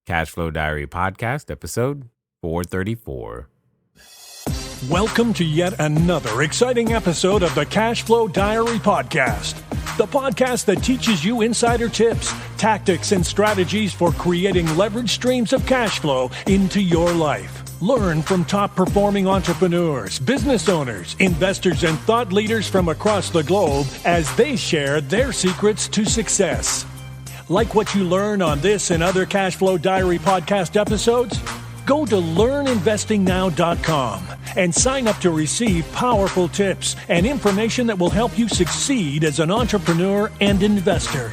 Cash Flow Diary Podcast, episode 434. Welcome to yet another exciting episode of the Cash Flow Diary Podcast, the podcast that teaches you insider tips, tactics, and strategies for creating leverage streams of cash flow into your life. Learn from top-performing entrepreneurs, business owners, investors, and thought leaders from across the globe as they share their secrets to success. Like what you learn on this and other Cash Flow Diary podcast episodes? Go to learninvestingnow.com and sign up to receive powerful tips and information that will help you succeed as an entrepreneur and investor.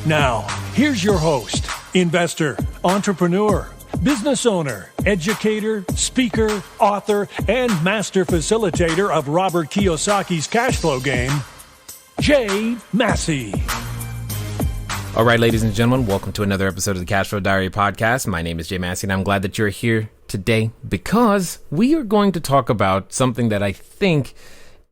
Now, here's your host, investor, entrepreneur, business owner, educator, speaker, author, and master facilitator of Robert Kiyosaki's cash flow game, Jay Massey. All right, ladies and gentlemen, welcome to another episode of the Cash Flow Diary Podcast. My name is Jay Massey, and I'm glad that you're here today because we are going to talk about something that I think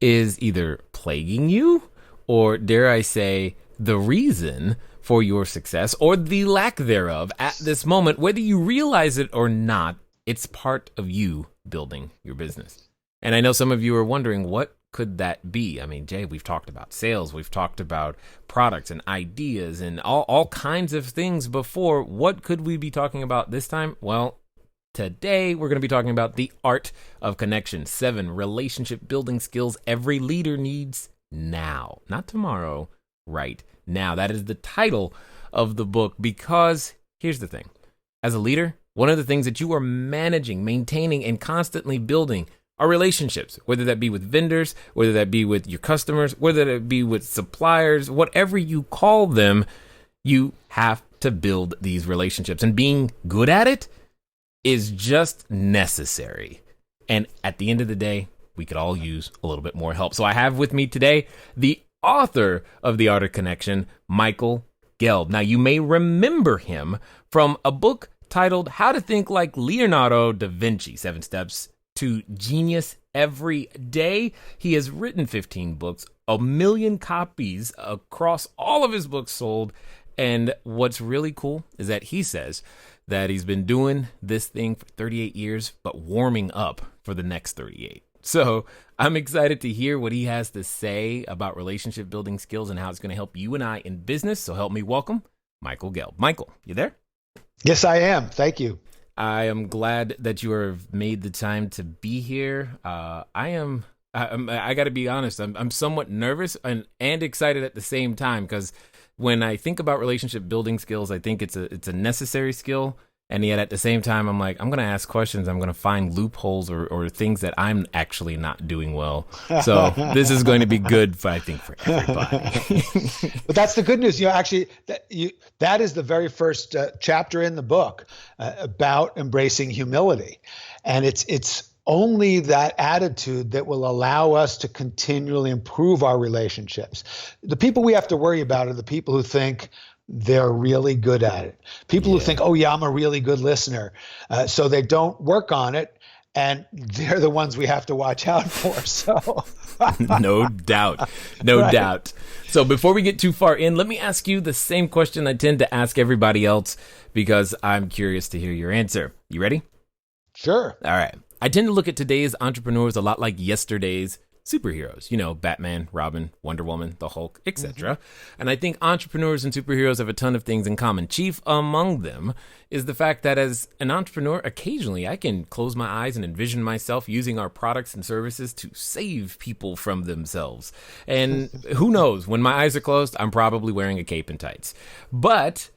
is either plaguing you or, dare I say, the reason for your success or the lack thereof at this moment. Whether you realize it or not, it's part of you building your business. And I know some of you are wondering, what could that be? I mean, Jay, we've talked about sales, we've talked about products and ideas and all kinds of things before. What could we be talking about this time? Well, today we're going to be talking about the art of connection. 7 relationship building skills every leader needs now, not tomorrow, right now. That is the title of the book because here's the thing. As a leader, one of the things that you are managing, maintaining, and constantly building are relationships, whether that be with vendors, whether that be with your customers, whether that be with suppliers, whatever you call them, you have to build these relationships. And being good at it is just necessary. And at the end of the day, we could all use a little bit more help. So I have with me today the author of The Art of Connection, Michael Gelb. Now, you may remember him from a book titled How to Think Like Leonardo da Vinci, 7 Steps to Genius Every Day. He has written 15 books, 1 million copies across all of his books sold. And what's really cool is that he says that he's been doing this thing for 38 years, but warming up for the next 38. So I'm excited to hear what he has to say about relationship building skills and how it's going to help you and I in business. So help me welcome Michael Gelb. Michael, you there? Yes, I am. Thank you. I am glad that you have made the time to be here. I got to be honest. I'm somewhat nervous and excited at the same time because when I think about relationship building skills, I think it's a necessary skill. And yet at the same time, I'm like, I'm going to ask questions. I'm going to find loopholes or things that I'm actually not doing well. So this is going to be good, I think, for everybody. But that's the good news. That is the very first chapter in the book about embracing humility. And it's only that attitude that will allow us to continually improve our relationships. The people we have to worry about are the people who think they're really good at it. People who think, oh yeah, I'm a really good listener. So they don't work on it. And they're the ones we have to watch out for. So No doubt. No doubt. So before we get too far in, let me ask you the same question I tend to ask everybody else because I'm curious to hear your answer. You ready? Sure. All right. I tend to look at today's entrepreneurs a lot like yesterday's superheroes, Batman, Robin, Wonder Woman, the Hulk, etc. Mm-hmm. And I think entrepreneurs and superheroes have a ton of things in common. Chief among them is the fact that as an entrepreneur, occasionally I can close my eyes and envision myself using our products and services to save people from themselves. And who knows, when my eyes are closed, I'm probably wearing a cape and tights. But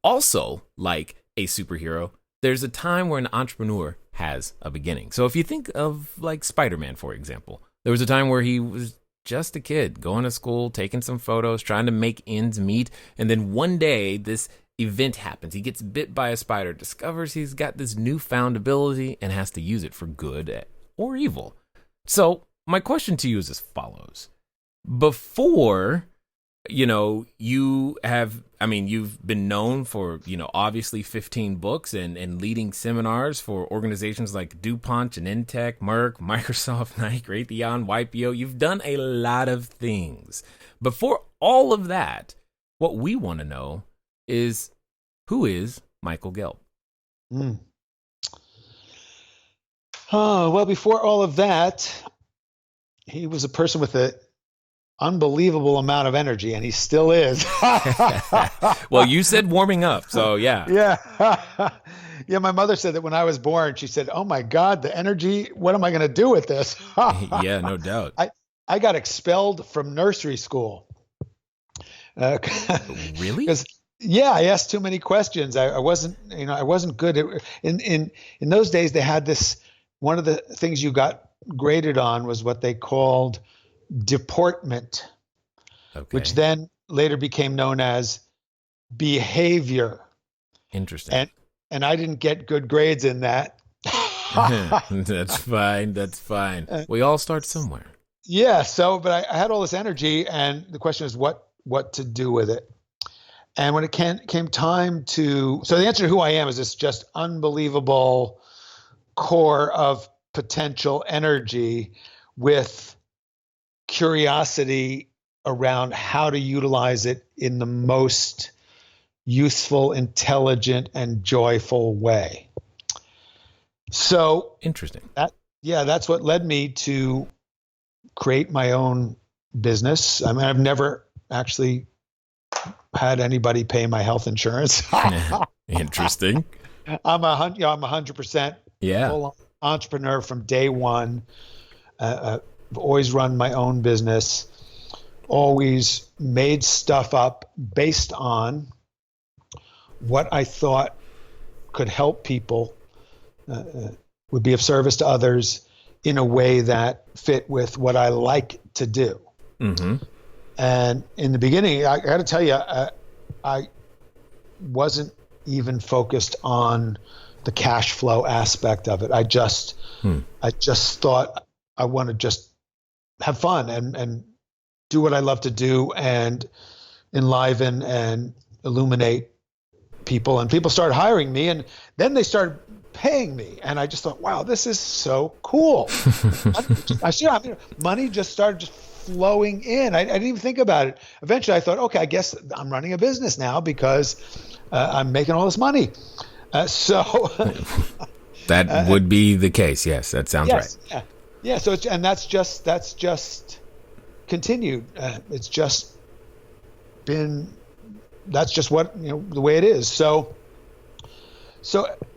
also, like a superhero, there's a time where an entrepreneur has a beginning. So if you think of like Spider-Man, for example, there was a time where he was just a kid going to school, taking some photos, trying to make ends meet. And then one day this event happens. He gets bit by a spider, discovers he's got this newfound ability and has to use it for good or evil. So my question to you is as follows. Before, you've been known for, obviously 15 books and leading seminars for organizations like DuPont, Genentech, Merck, Microsoft, Nike, Raytheon, YPO. You've done a lot of things. Before all of that, what we want to know is, who is Michael Gelb? Mm. Oh, well, before all of that, he was a person with an unbelievable amount of energy, and he still is. Well, you said warming up, so yeah. Yeah. Yeah, my mother said that when I was born, she said, "Oh my God, the energy, what am I going to do with this?" Yeah, no doubt. I got expelled from nursery school. Really? Because yeah, I asked too many questions. I wasn't, I wasn't good at, in those days they had this, one of the things you got graded on was what they called deportment, which Okay. then later became known as behavior. Interesting. And I didn't get good grades in that. That's fine. That's fine. We all start somewhere. Yeah. So, but I had all this energy, and the question is what to do with it. And when it came time to, so the answer to who I am is this just unbelievable core of potential energy with curiosity around how to utilize it in the most useful, intelligent, and joyful way. So Interesting. that's what led me to create my own business. I mean, I've never actually had anybody pay my health insurance. Interesting. I'm 100% Yeah. full entrepreneur from day one. I've always run my own business, always made stuff up based on what I thought could help people, would be of service to others in a way that fit with what I like to do. Mm-hmm. And in the beginning, I got to tell you, I wasn't even focused on the cash flow aspect of it. I just thought I want to just have fun and do what I love to do and enliven and illuminate people. And people started hiring me, and then they started paying me. And I just thought, wow, this is so cool. Money just started flowing in. I didn't even think about it. Eventually I thought, okay, I guess I'm running a business now because I'm making all this money. So that would be the case. Yes, that sounds yes, right. Yeah. So that's just continued. It's just been, that's just what, the way it is. So,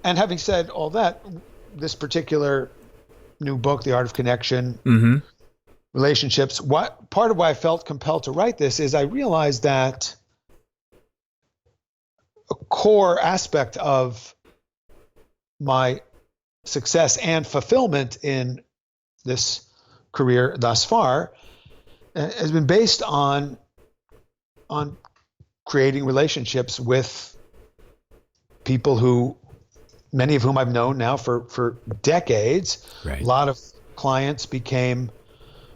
and having said all that, this particular new book, The Art of Connection, Mm-hmm. relationships, part of why I felt compelled to write this is I realized that a core aspect of my success and fulfillment in this career thus far has been based on creating relationships with people who, many of whom I've known now for decades. Right. A lot of clients became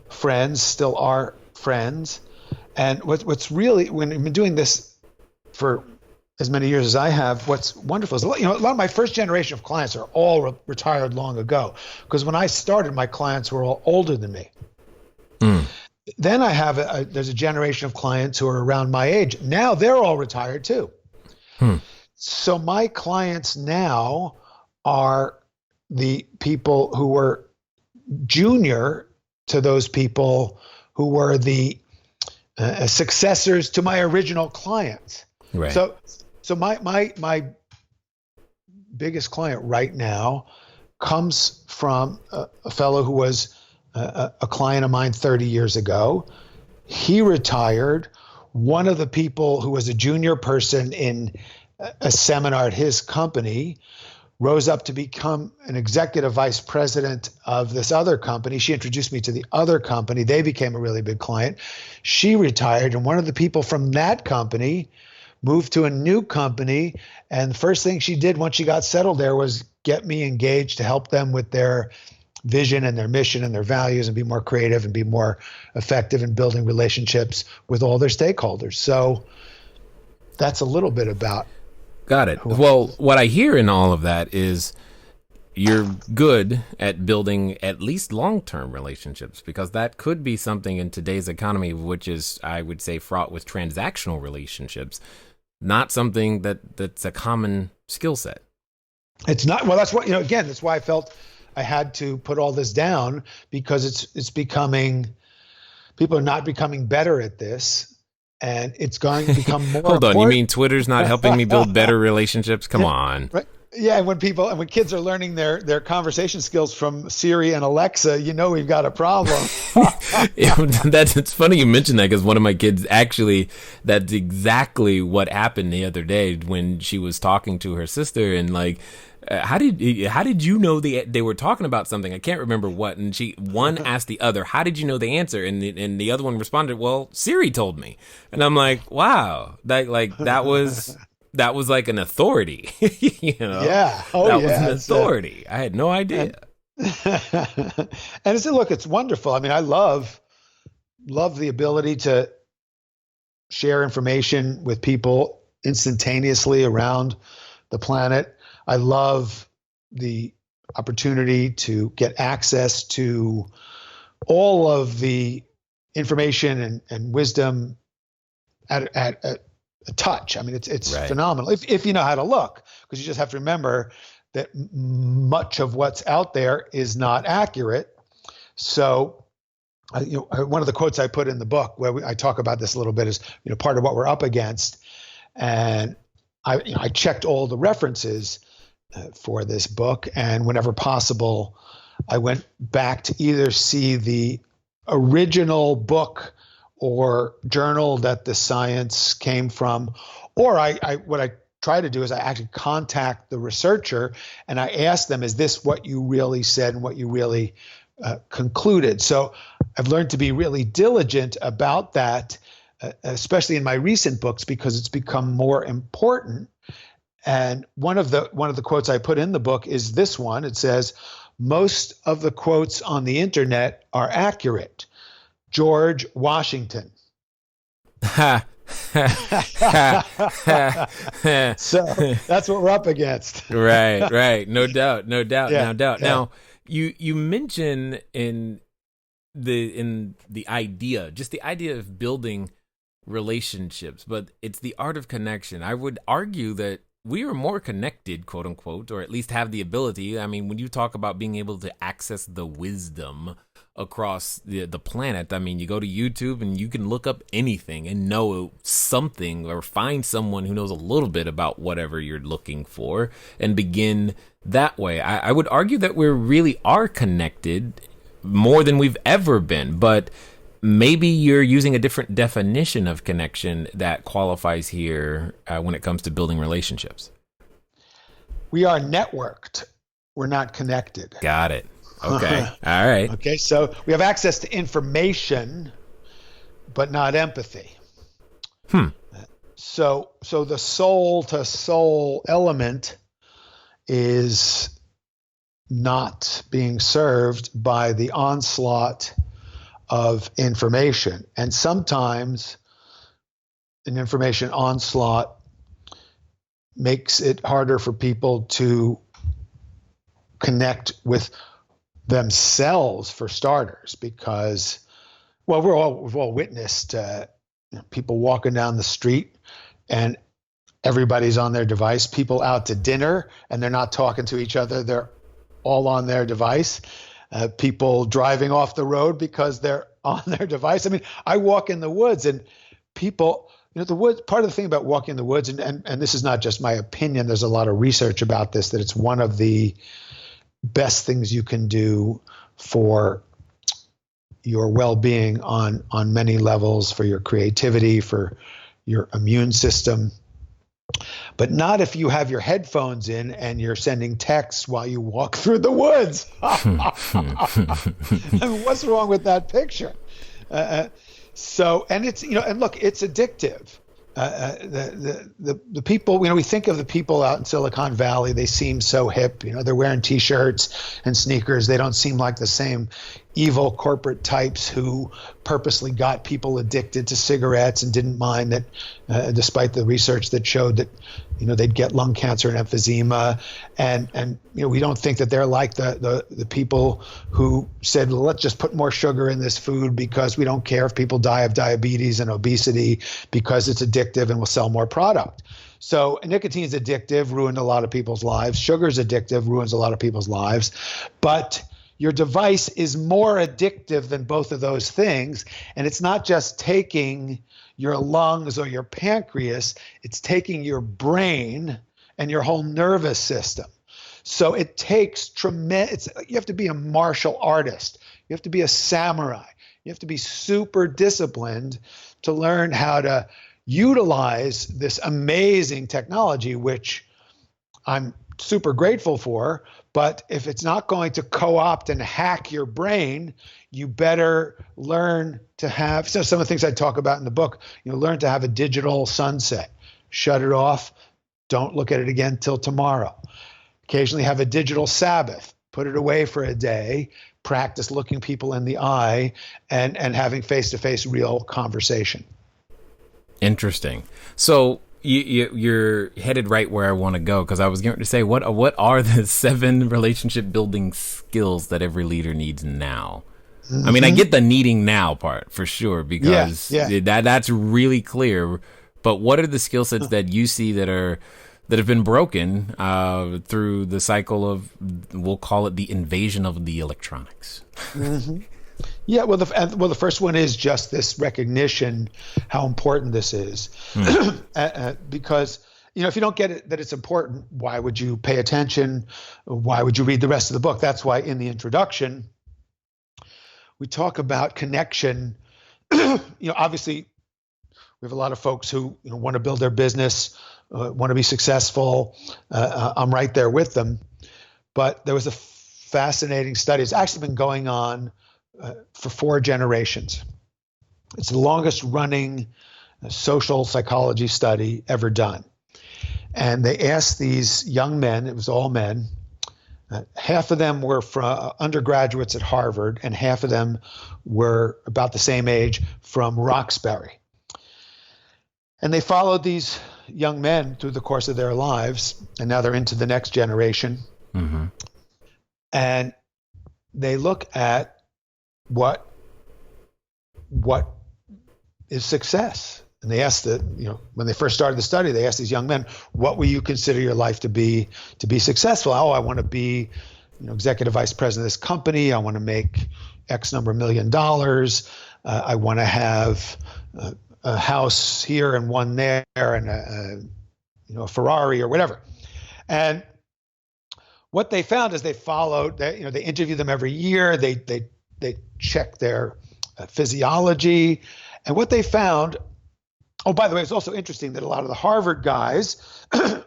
friends, still are friends. And what's really, when I've been doing this for as many years as I have, what's wonderful is, a lot of my first generation of clients are all retired long ago. Because when I started, my clients were all older than me. Mm. Then I have there's a generation of clients who are around my age. Now they're all retired too. So my clients now are the people who were junior to those people who were the successors to my original clients. Right. So my biggest client right now comes from a fellow who was a client of mine 30 years ago. He retired. One of the people who was a junior person in a seminar at his company rose up to become an executive vice president of this other company. She introduced me to the other company. They became a really big client. She retired, and one of the people from that company moved to a new company. And the first thing she did once she got settled there was get me engaged to help them with their vision and their mission and their values and be more creative and be more effective in building relationships with all their stakeholders. So that's a little bit about. Got it. Well, what I hear in all of that is you're good at building at least long-term relationships, because that could be something in today's economy, which is, I would say, fraught with transactional relationships, not something that's a common skill set. It's not. Well, that's what, again, that's why I felt I had to put all this down, because it's becoming, people are not becoming better at this, and it's going to become more Hold on, important. you mean Twitter's not helping me build better relationships? Come on. Right. Yeah, and when kids are learning their conversation skills from Siri and Alexa, we've got a problem. It's funny you mentioned that, because one of my kids, actually, that's exactly what happened the other day when she was talking to her sister, and like, how did you know they were talking about something? I can't remember what. And one asked the other, how did you know the answer? And the other one responded, well, Siri told me. And I'm like, wow, that was like an authority. Yeah. Oh, that was an authority. I had no idea. And look, it's wonderful. I mean, I love the ability to share information with people instantaneously around the planet. I love the opportunity to get access to all of the information and wisdom at a touch. I mean, it's right. Phenomenal if you know how to look, because you just have to remember that much of what's out there is not accurate. So, one of the quotes I put in the book where I talk about this a little bit is, part of what we're up against, and I checked all the references for this book, and whenever possible, I went back to either see the original book or journal that the science came from, or what I try to do is I actually contact the researcher and I ask them, is this what you really said and what you really concluded? So I've learned to be really diligent about that, especially in my recent books, because it's become more important. And one of the quotes I put in the book is this one. It says, most of the quotes on the internet are accurate. George Washington. So that's what we're up against. Right. No doubt. Yeah. Now, you mention in the idea, just the idea of building relationships, but it's the art of connection. I would argue that we are more connected, quote unquote, or at least have the ability. I mean, when you talk about being able to access the wisdom across the planet, I mean, you go to YouTube and you can look up anything and know something, or find someone who knows a little bit about whatever you're looking for, and begin that way. I would argue that we really are connected more than we've ever been, but maybe you're using a different definition of connection that qualifies here when it comes to building relationships. We are networked. We're not connected. Got it. Okay. All right. Okay. So we have access to information, but not empathy. So the soul to soul element is not being served by the onslaught of information. And sometimes an information onslaught makes it harder for people to connect with themselves, for starters, because, well, we've all witnessed people walking down the street and everybody's on their device, people out to dinner and they're not talking to each other, they're all on their device. People driving off the road because they're on their device. I mean, I walk in the woods and people, the woods, part of the thing about walking in the woods, and this is not just my opinion, there's a lot of research about this, that it's one of the best things you can do for your well-being on many levels, for your creativity, for your immune system. But not if you have your headphones in and you're sending texts while you walk through the woods. I mean, what's wrong with that picture? So, and it's, and look, it's addictive. The people, we think of the people out in Silicon Valley, they seem so hip, they're wearing t-shirts and sneakers. They don't seem like the same evil corporate types who purposely got people addicted to cigarettes and didn't mind that, despite the research that showed that, they'd get lung cancer and emphysema. And we don't think that they're like the people who said, well, let's just put more sugar in this food because we don't care if people die of diabetes and obesity because it's addictive and we'll sell more product. So nicotine is addictive, ruined a lot of people's lives. Sugar is addictive, ruins a lot of people's lives. But your device is more addictive than both of those things. And it's not just taking your lungs or your pancreas, it's taking your brain and your whole nervous system. So it takes tremendous, you have to be a martial artist. You have to be a samurai. You have to be super disciplined to learn how to utilize this amazing technology, which I'm super grateful for. But if it's not going to co-opt and hack your brain, you better learn to have, so some of the things I talk about in the book, learn to have a digital sunset, shut it off, don't look at it again till tomorrow. Occasionally have a digital Sabbath, put it away for a day, practice looking people in the eye and having face-to-face real conversation. Interesting. So you're headed right where I want to go, because I was going to say, what are the 7 relationship building skills that every leader needs now? Mm-hmm. I mean, I get the needing now part for sure, because that's really clear. But what are the skill sets that you see that have been broken through the cycle of, we'll call it the invasion of the electronics? Mm-hmm. Yeah, well, the first one is just this recognition how important this is, because if you don't get it that it's important, why would you pay attention? Why would you read the rest of the book? That's why in the introduction we talk about connection. Obviously, we have a lot of folks who want to build their business, want to be successful. I'm right there with them. But there was a fascinating study. It's actually been going on for 4 generations. It's the longest running social psychology study ever done. And they asked these young men, it was all men, half of them were from undergraduates at Harvard, and half of them were about the same age from Roxbury. And they followed these young men through the course of their lives, and now they're into the next generation. Mm-hmm. And they look at what is success. And they asked when they first started the study, they asked these young men, what will you consider your life to be successful? Oh, I want to be, executive vice president of this company. I want to make X number of $1 million. I want to have a house here and one there, and a Ferrari or whatever. And what they found is they followed, they interview them every year. They check their physiology. And what they found, oh, by the way, it's also interesting that a lot of the Harvard guys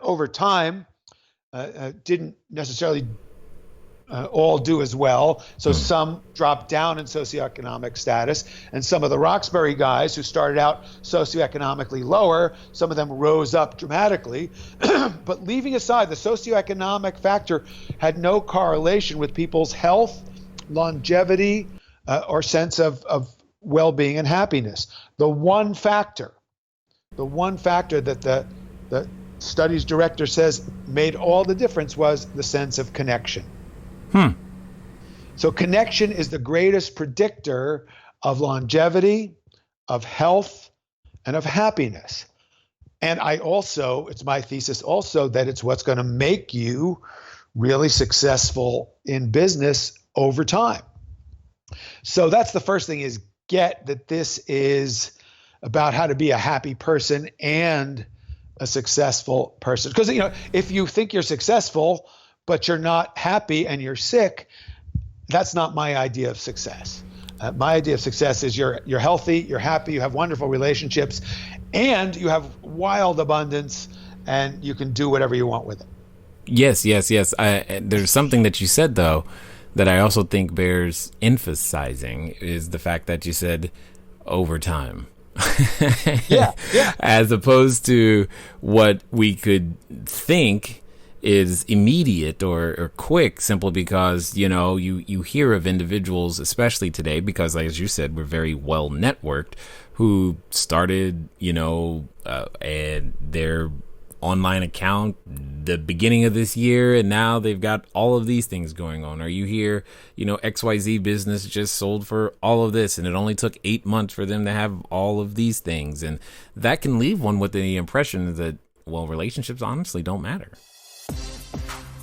over time didn't necessarily all do as well. So some dropped down in socioeconomic status, and some of the Roxbury guys who started out socioeconomically lower, some of them rose up dramatically. But leaving aside the socioeconomic factor had no correlation with people's health, longevity, or sense of well-being and happiness. The one factor that the study's director says made all the difference was the sense of connection. So connection is the greatest predictor of longevity, of health, and of happiness. And it's my thesis also that it's what's going to make you really successful in business over time. So that's the first thing, is get that this is about how to be a happy person and a successful person. Because, if you think you're successful, but you're not happy and you're sick, that's not my idea of success. My idea of success is you're healthy, you're happy, you have wonderful relationships, and you have wild abundance, and you can do whatever you want with it. Yes. There's something that you said, though, that I also think bears emphasizing, is the fact that you said over time. Yeah. As opposed to what we could think is immediate or quick, simply because, you hear of individuals, especially today, because as you said, we're very well networked, who started, and their online account the beginning of this year, and now they've got all of these things going on. Or you hear, XYZ business just sold for all of this, and it only took 8 months for them to have all of these things. And that can leave one with the impression that well, relationships honestly don't matter.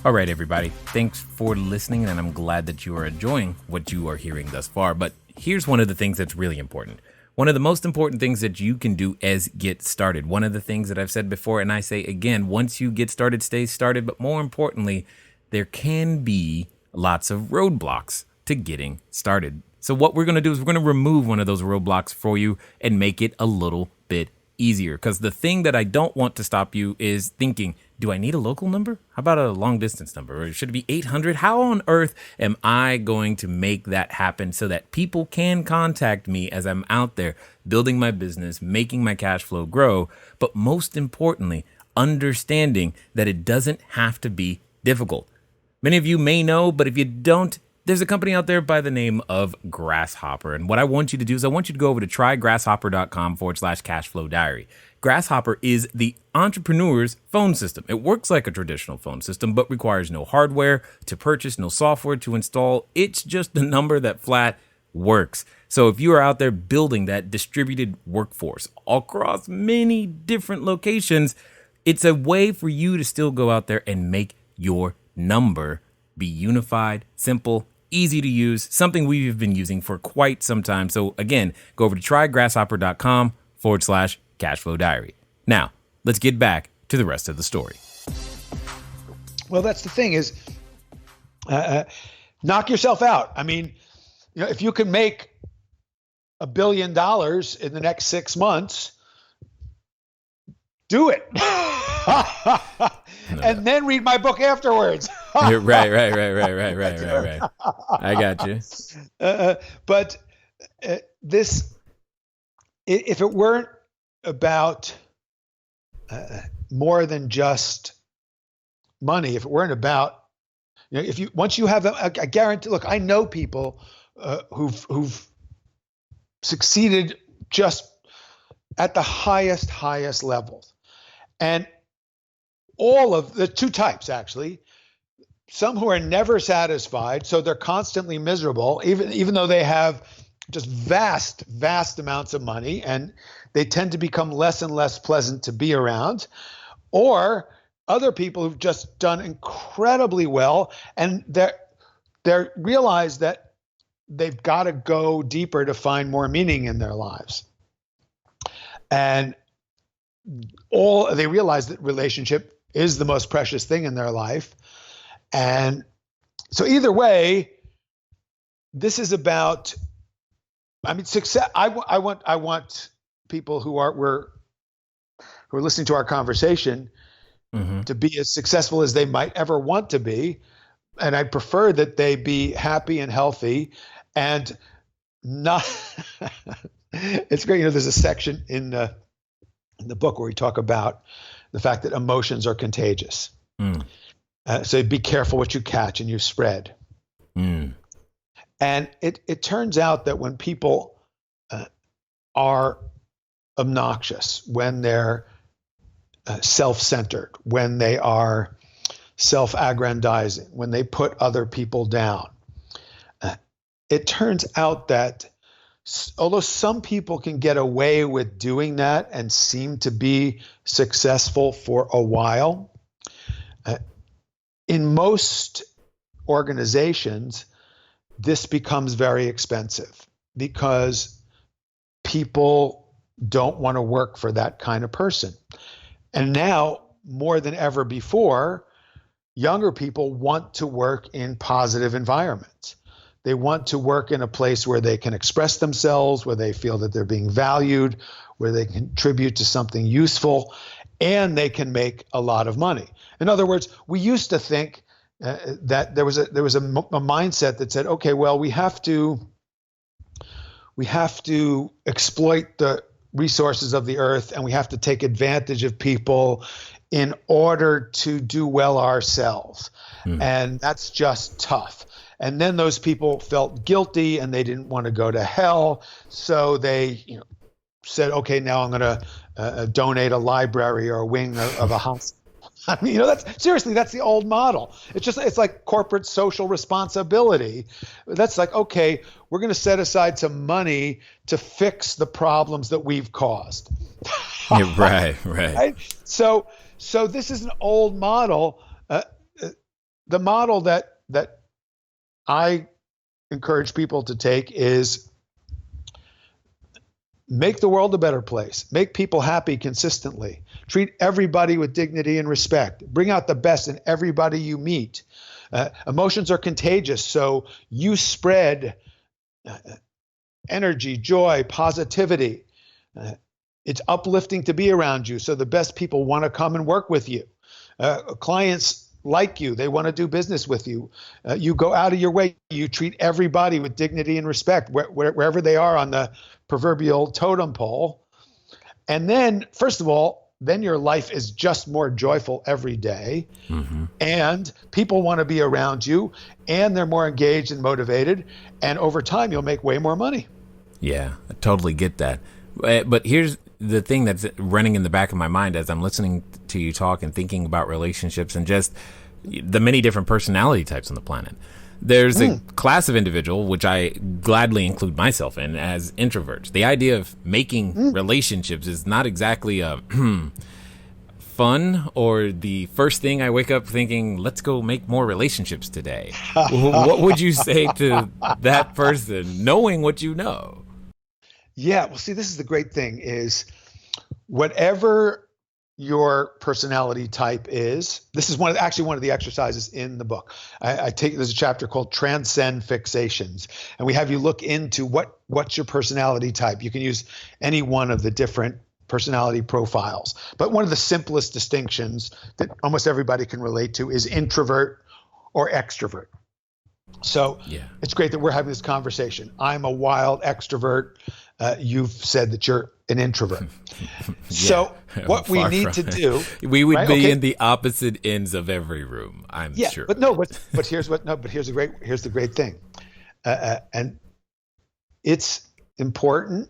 All right, everybody. Thanks for listening, and I'm glad that you are enjoying what you are hearing thus far. But here's one of the things that's really important. One of the most important things that you can do is get started. One of the things that I've said before, and I say again, once you get started, stay started. But more importantly, there can be lots of roadblocks to getting started. So what we're going to do is we're going to remove one of those roadblocks for you and make it a little bit easier. Because the thing that I don't want to stop you is thinking, do I need a local number? How about a long distance number? Or should it be 800? How on earth am I going to make that happen so that people can contact me as I'm out there building my business, making my cash flow grow? But most importantly, understanding that it doesn't have to be difficult. Many of you may know, but if you don't, there's a company out there by the name of Grasshopper. And what I want you to do is I want you to go over to trygrasshopper.com/cashflow diary. Grasshopper is the entrepreneur's phone system. It works like a traditional phone system, but requires no hardware to purchase, no software to install. It's just a number that flat works. So if you are out there building that distributed workforce across many different locations, it's a way for you to still go out there and make your number be unified, simple, easy to use, something we've been using for quite some time. So again, go over to trygrasshopper.com/cashflow diary. Now, let's get back to the rest of the story. Well, that's the thing is, knock yourself out. I mean, if you can make $1 billion in the next 6 months, do it. And then read my book afterwards. Right. I got you. But this, if it weren't about more than just money, if it weren't about, once you have a guarantee, look, I know people who've succeeded just at the highest levels. And all of the two types, actually, some who are never satisfied, so they're constantly miserable, even though they have just vast amounts of money, and they tend to become less and less pleasant to be around, or other people who've just done incredibly well, and they realize that they've got to go deeper to find more meaning in their lives. And they realize that relationship is the most precious thing in their life. And so either way, this is about, success. I want people who are listening to our conversation to be as successful as they might ever want to be. And I prefer that they be happy and healthy and not, it's great. There's a section in the book where we talk about the fact that emotions are contagious. So be careful what you catch and you spread. And it turns out that when people are obnoxious, when they're self-centered, when they are self-aggrandizing, when they put other people down, it turns out that although some people can get away with doing that and seem to be successful for a while, in most organizations, this becomes very expensive because people don't want to work for that kind of person. And now, more than ever before, younger people want to work in positive environments. They want to work in a place where they can express themselves, where they feel that they're being valued, where they contribute to something useful, and they can make a lot of money. In other words, we used to think that there was a mindset that said, okay, well, we have to exploit the resources of the earth, and we have to take advantage of people in order to do well ourselves. And that's just tough. And then those people felt guilty and they didn't want to go to hell. So they said, okay, now I'm going to donate a library or a wing of a hospital. I mean, that's the old model. It's like corporate social responsibility. That's like, okay, we're going to set aside some money to fix the problems that we've caused. Right. So So this is an old model. The model that I encourage people to take is make the world a better place, make people happy consistently, treat everybody with dignity and respect, bring out the best in everybody you meet. Emotions are contagious, so you spread energy, joy, positivity. It's uplifting to be around you, so the best people want to come and work with you. Clients like you, they want to do business with you. You go out of your way, you treat everybody with dignity and respect, wherever they are on the proverbial totem pole. And then, first of all, then your life is just more joyful every day. Mm-hmm. And people want to be around you, and they're more engaged and motivated. And over time, you'll make way more money. Yeah, I totally get that. But here's the thing that's running in the back of my mind as I'm listening to you talk and thinking about relationships and just the many different personality types on the planet. There's a class of individual, which I gladly include myself in, as introverts. The idea of making relationships is not exactly a fun or the first thing I wake up thinking, let's go make more relationships today. What would you say to that person, knowing what you know? Yeah, well, see, this is the great thing is whatever your personality type is, this is one of the exercises in the book. There's a chapter called Transcend Fixations, and we have you look into what's your personality type. You can use any one of the different personality profiles, but one of the simplest distinctions that almost everybody can relate to is introvert or extrovert. So It's great that we're having this conversation. I'm a wild extrovert. You've said that you're an introvert. So what we need to do, we would be in the opposite ends of every room, I'm sure. But here's the great thing. And it's important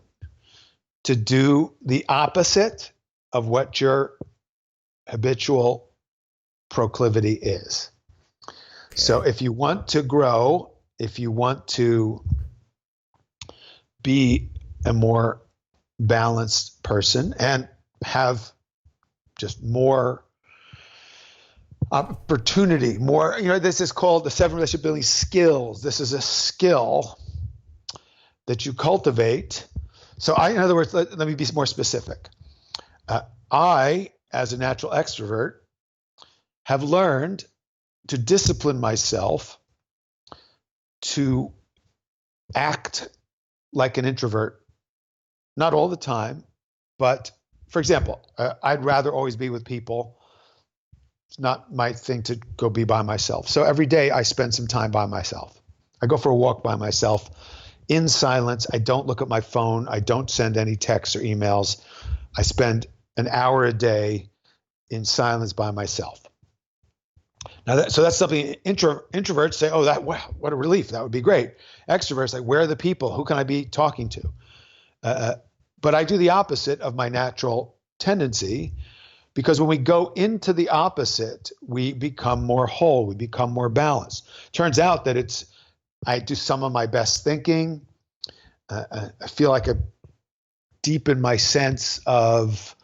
to do the opposite of what your habitual proclivity is. Okay. So if you want to grow, if you want to be a more balanced person and have just more opportunity, more, this is called the 7 relationship building skills. This is a skill that you cultivate. So in other words, let me be more specific. I, as a natural extrovert, have learned to discipline myself to act like an introvert. Not all the time, but for example, I'd rather always be with people. It's not my thing to go be by myself. So every day I spend some time by myself. I go for a walk by myself in silence. I don't look at my phone. I don't send any texts or emails. I spend an hour a day in silence by myself. Now, so that's something introverts say, oh, wow, what a relief. That would be great. Extroverts, like, where are the people? Who can I be talking to? But I do the opposite of my natural tendency, because when we go into the opposite, we become more whole, we become more balanced. Turns out that I do some of my best thinking. I feel like I deepen my sense of,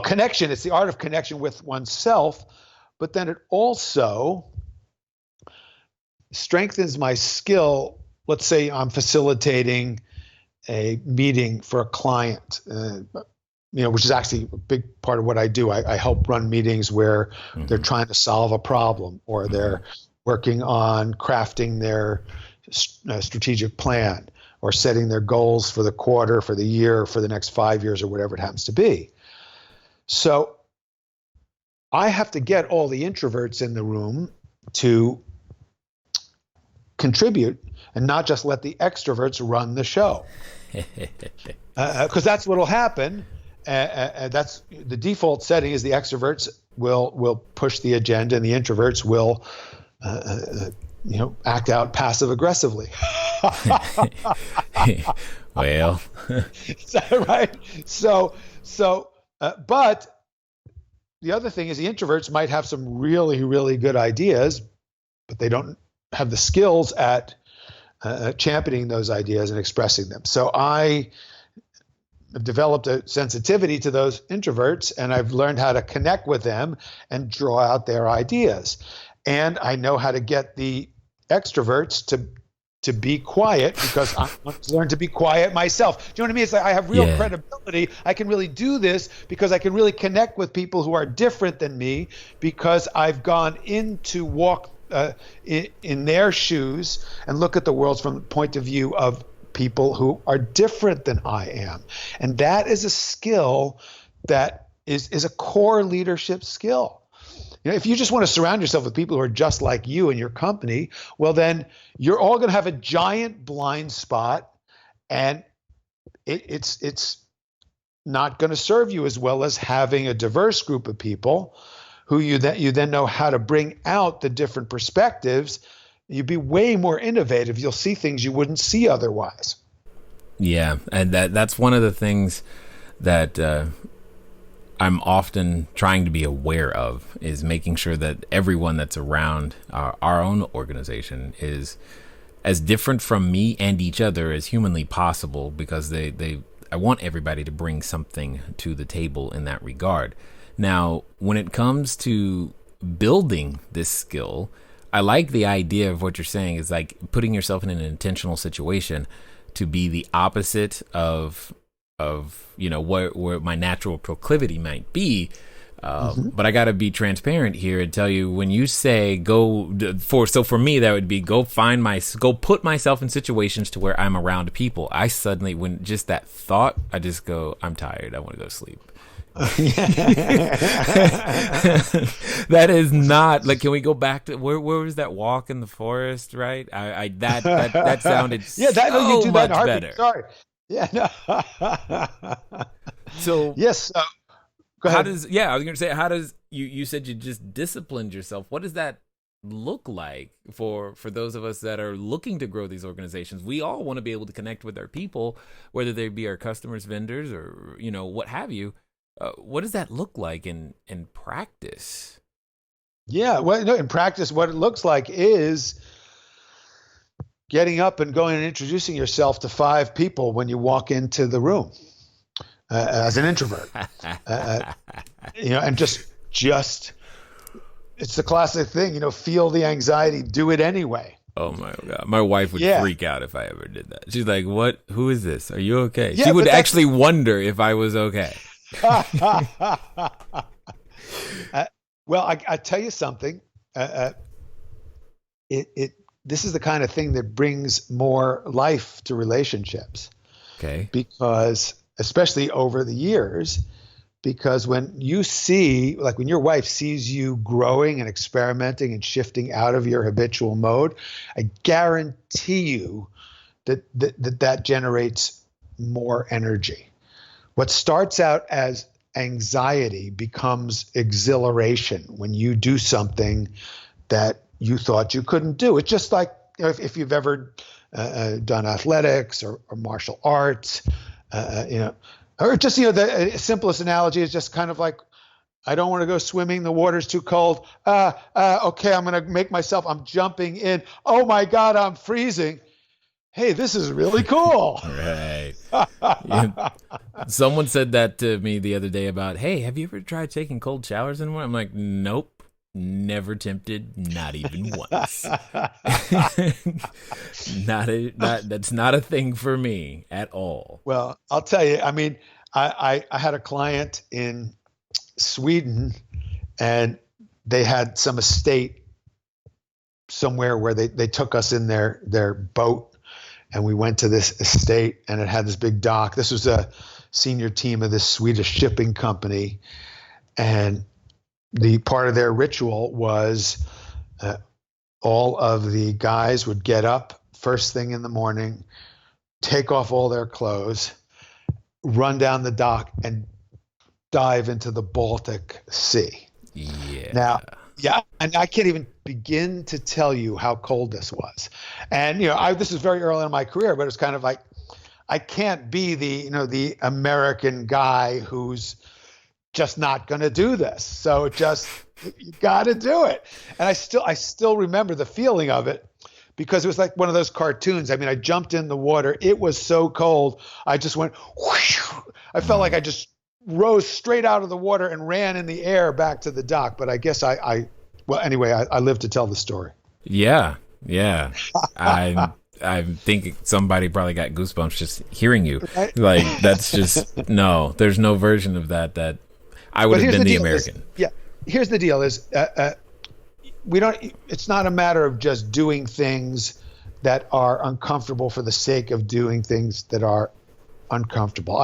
connection. It's the art of connection with oneself, but then it also strengthens my skill. Let's say I'm facilitating a meeting for a client, which is actually a big part of what I do. I help run meetings where they're trying to solve a problem, or they're working on crafting their strategic plan, or setting their goals for the quarter, for the year, for the next 5 years, or whatever it happens to be. So I have to get all the introverts in the room to contribute and not just let the extroverts run the show. Because that's what will happen. That's the default setting is the extroverts will push the agenda and the introverts will act out passive aggressively. Well, right. So but the other thing is the introverts might have some really, really good ideas, but they don't have the skills at championing those ideas and expressing them. So I I've developed a sensitivity to those introverts, and I've learned how to connect with them and draw out their ideas. And I know how to get the extroverts to be quiet, because I want to learn to be quiet myself. Do you know what I mean? It's like I have real credibility. I can really do this because I can really connect with people who are different than me, because I've gone in to walk in their shoes and look at the world from the point of view of people who are different than I am. And that is a skill that is a core leadership skill. If you just want to surround yourself with people who are just like you in your company, well, then you're all going to have a giant blind spot, and it's not going to serve you as well as having a diverse group of people who you then know how to bring out the different perspectives. You'd be way more innovative. You'll see things you wouldn't see otherwise. Yeah, and that's one of the things that I'm often trying to be aware of, is making sure that everyone that's around our own organization is as different from me and each other as humanly possible, because I want everybody to bring something to the table in that regard. Now, when it comes to building this skill, I like the idea of what you're saying is like putting yourself in an intentional situation to be the opposite of where my natural proclivity might be. But I got to be transparent here and tell you, when you say for me, that would be go put myself in situations to where I'm around people. I suddenly, when just that thought, I just go, I'm tired. I want to go to sleep. That is not like, can we go back to where was that walk in the forest, right? That sounded you do much that better. Sorry. Yeah. No. So yes. Go ahead. I was going to say, how does you said you just disciplined yourself. What does that look like for those of us that are looking to grow these organizations? We all want to be able to connect with our people, whether they be our customers, vendors, or what have you. What does that look like in practice? Yeah, well, in practice, what it looks like is getting up and going and introducing yourself to 5 people when you walk into the room as an introvert. And just it's the classic thing, feel the anxiety, do it anyway. Oh my God. My wife would freak out if I ever did that. She's like, "What? Who is this? Are you okay?" She would actually wonder if I was okay. Well, I tell you something. This is the kind of thing that brings more life to relationships. Okay. Because, especially over the years, because when you see, like when your wife sees you growing and experimenting and shifting out of your habitual mode, I guarantee you that generates more energy. What starts out as anxiety becomes exhilaration when you do something that you thought you couldn't do. It's just like, if you've ever done athletics or martial arts, or just, the simplest analogy is just kind of like, I don't want to go swimming. The water's too cold. Okay, I'm going to make myself, I'm jumping in. Oh my God, I'm freezing. Hey, this is really cool. Right. Someone said that to me the other day about, hey, have you ever tried taking cold showers anymore? I'm like, nope. Never tempted, not even once. That's not a thing for me at all. Well, I'll tell you, I mean, I had a client in Sweden, and they had some estate somewhere where they took us in their boat, and we went to this estate, and it had this big dock. This was a senior team of this Swedish shipping company, and the part of their ritual was all of the guys would get up first thing in the morning, take off all their clothes, run down the dock, and dive into the Baltic Sea. Yeah. Now, and I can't even begin to tell you how cold this was. And this is very early in my career, but it's kind of like, I can't be the American guy who's just not going to do this. So you got to do it. And I still remember the feeling of it, because it was like one of those cartoons. I mean, I jumped in the water. It was so cold. I just went, whoosh. I felt like I just rose straight out of the water and ran in the air back to the dock. But I guess well, anyway, I lived to tell the story. Yeah. Yeah. I think somebody probably got goosebumps just hearing you. Right? Like, that's just, no, there's no version of that I would have been the American. Here's the deal is, it's not a matter of just doing things that are uncomfortable for the sake of doing things that are uncomfortable.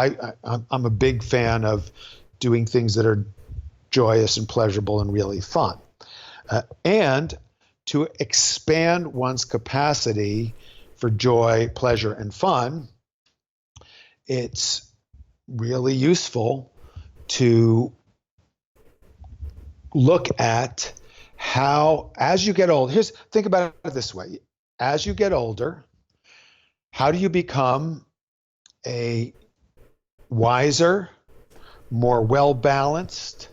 I'm a big fan of doing things that are joyous and pleasurable and really fun. And to expand one's capacity for joy, pleasure, and fun, it's really useful to look at how, as you get old, think about it this way. As you get older, how do you become a wiser, more well-balanced,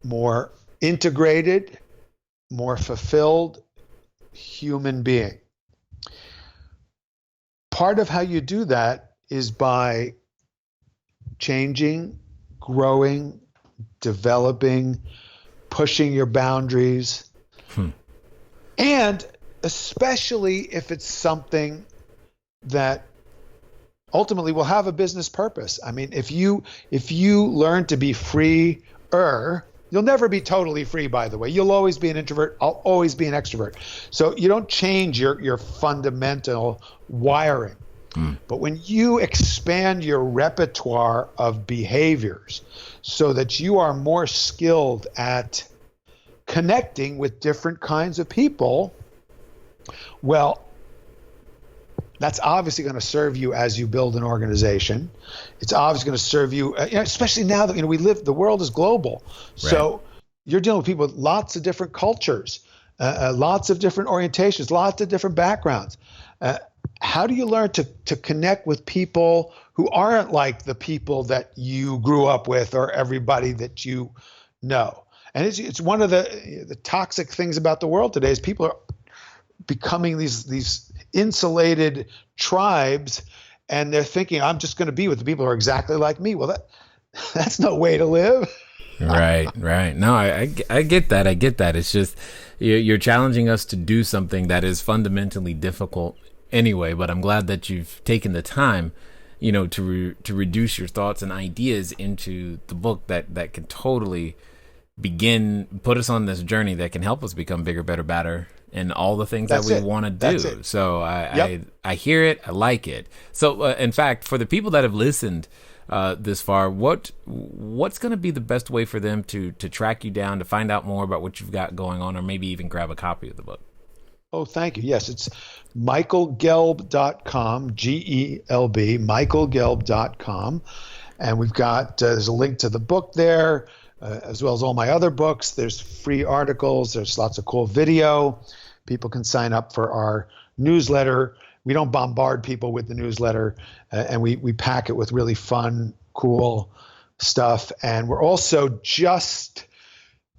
more integrated, more fulfilled human being? Part of how you do that is by changing, growing, developing, pushing your boundaries, and especially if it's something that ultimately will have a business purpose. I mean, if you learn to be freer, you'll never be totally free, by the way. You'll always be an introvert. I'll always be an extrovert. So you don't change your fundamental wiring. But when you expand your repertoire of behaviors so that you are more skilled at connecting with different kinds of people, well, that's obviously going to serve you as you build an organization. It's obviously going to serve you, especially now that the world is global. Right. So you're dealing with people with lots of different cultures, lots of different orientations, lots of different backgrounds. How do you learn to connect with people who aren't like the people that you grew up with or everybody that you know? And it's one of the toxic things about the world today is people are becoming these insulated tribes, and they're thinking, I'm just going to be with the people who are exactly like me. Well, that's no way to live. Right. No, I get that. I get that. It's just you're challenging us to do something that is fundamentally difficult anyway. But I'm glad that you've taken the time, to reduce your thoughts and ideas into the book that can totally put us on this journey that can help us become bigger, better, better, and all the things that we want to do. So I hear it. I like it. So in fact, for the people that have listened this far, what's going to be the best way for them to track you down, to find out more about what you've got going on, or maybe even grab a copy of the book? Oh, thank you. Yes, it's michaelgelb.com, Gelb, michaelgelb.com. And we've got, there's a link to the book there, as well as all my other books. There's free articles. There's lots of cool video. People can sign up for our newsletter. We don't bombard people with the newsletter, and we pack it with really fun, cool stuff. And we're also just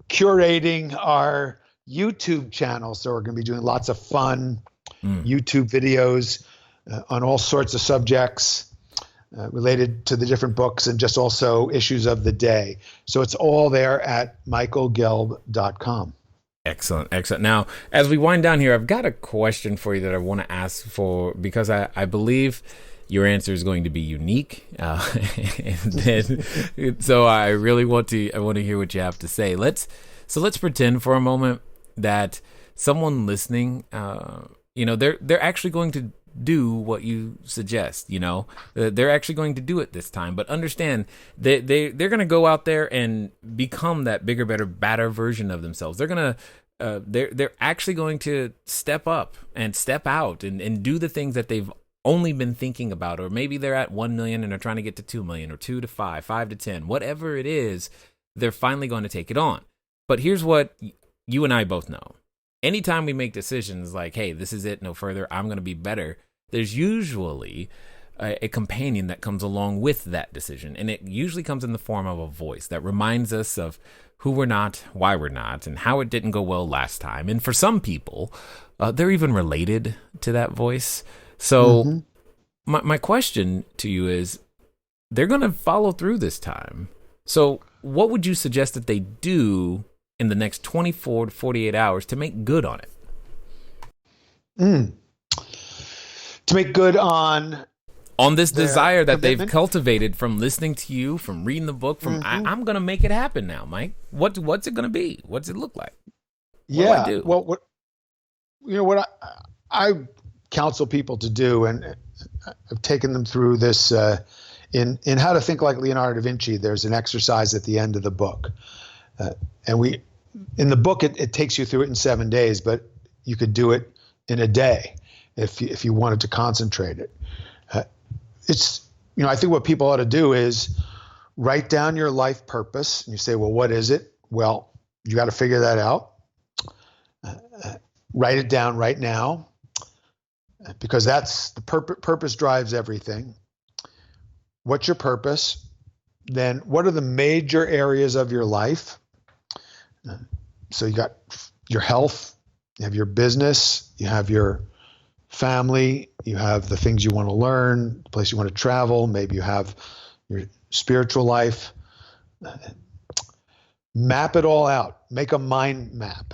curating our YouTube channel. So we're going to be doing lots of fun YouTube videos on all sorts of subjects related to the different books and just also issues of the day. So it's all there at michaelgelb.com. Excellent. Now, as we wind down here, I've got a question for you that I want to ask for, because I believe your answer is going to be unique. So I really want to hear what you have to say. Let's pretend for a moment that someone listening, they're actually going to do what you suggest. They're actually going to do it this time, but understand they're going to go out there and become that bigger, better, badder version of themselves. They're actually going to step up and step out and do the things that they've only been thinking about, or maybe they're at 1 million and they're trying to get to 2 million, or 2 to 5, 5 to 10, whatever it is, they're finally going to take it on. But here's what you and I both know. Anytime we make decisions like, hey, this is it, no further, I'm going to be better, there's usually a companion that comes along with that decision. And it usually comes in the form of a voice that reminds us of who we're not, why we're not, and how it didn't go well last time. And for some people, they're even related to that voice. So my question to you is, they're going to follow through this time. So what would you suggest that they do in the next 24 to 48 hours to make good on it? To make good on this desire that commitment? they've cultivated from listening to you, from reading the book, from I'm going to make it happen now, Mike. What's it going to be? What's it look like? What do I do? Well, what I counsel people to do, and I've taken them through this in How to Think Like Leonardo da Vinci. There's an exercise at the end of the book, and in the book it takes you through it in 7 days, but you could do it in a day if you wanted to concentrate it. It's I think what people ought to do is write down your life purpose, and you say, well, what is it? Well, you got to figure that out. Write it down right now, because that's the purpose drives everything. What's your purpose? Then what are the major areas of your life? So you got your health, you have your business, you have your family, you have the things you want to learn, the place you want to travel, maybe you have your spiritual life. Map it all out. Make a mind map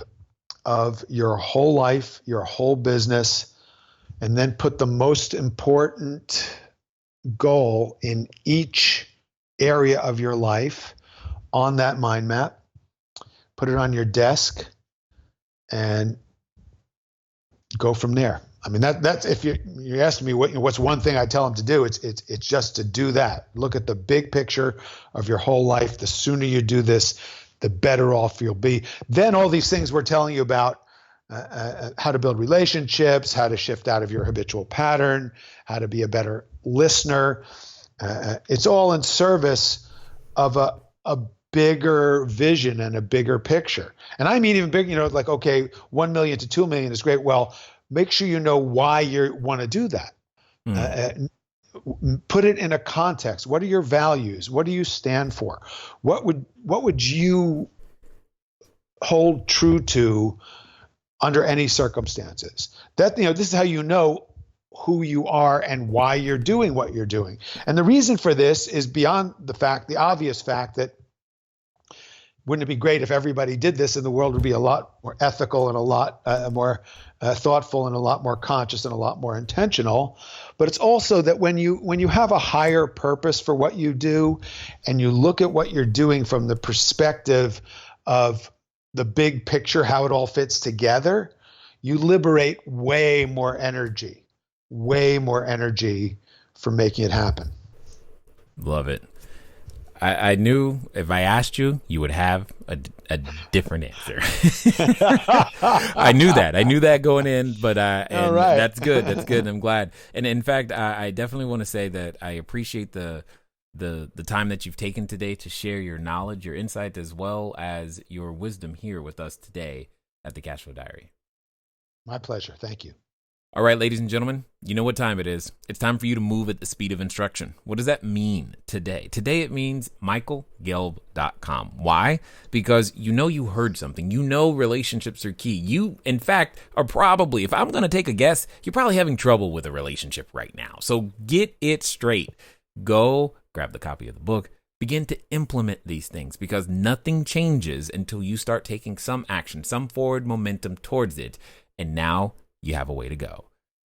of your whole life, your whole business, and then put the most important goal in each area of your life on that mind map. Put it on your desk and go from there. I mean, that's if you're asking me what's one thing I tell them to do, it's just to do that. Look at the big picture of your whole life. The sooner you do this, the better off you'll be. Then all these things we're telling you about, how to build relationships, how to shift out of your habitual pattern, how to be a better listener. It's all in service of a bigger vision and a bigger picture. And I mean even big, like, okay, 1 million to 2 million is great. Well, make sure you know why you want to do that. Put it in a context. What are your values? What do you stand for? What would you hold true to under any circumstances? That this is how you know who you are and why you're doing what you're doing. And the reason for this is beyond the obvious fact that wouldn't it be great if everybody did this and the world would be a lot more ethical and a lot more thoughtful and a lot more conscious and a lot more intentional. But it's also that when you have a higher purpose for what you do and you look at what you're doing from the perspective of the big picture, how it all fits together, you liberate way more energy for making it happen. Love it. I knew if I asked you, you would have a different answer. I knew that going in, but all right. That's good. That's good. I'm glad. And in fact, I definitely want to say that I appreciate the time that you've taken today to share your knowledge, your insight, as well as your wisdom here with us today at the Cashflow Diary. My pleasure. Thank you. All right, ladies and gentlemen, you know what time it is. It's time for you to move at the speed of instruction. What does that mean today? Today it means michaelgelb.com. Why? Because you heard something. Relationships are key. You, in fact, are probably, if I'm going to take a guess, you're probably having trouble with a relationship right now. So get it straight. Go grab the copy of the book. Begin to implement these things, because nothing changes until you start taking some action, some forward momentum towards it. And now you have a way to go.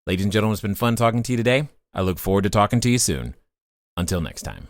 Ladies and gentlemen, it's been fun talking to you today. I look forward to talking to you soon. Until next time.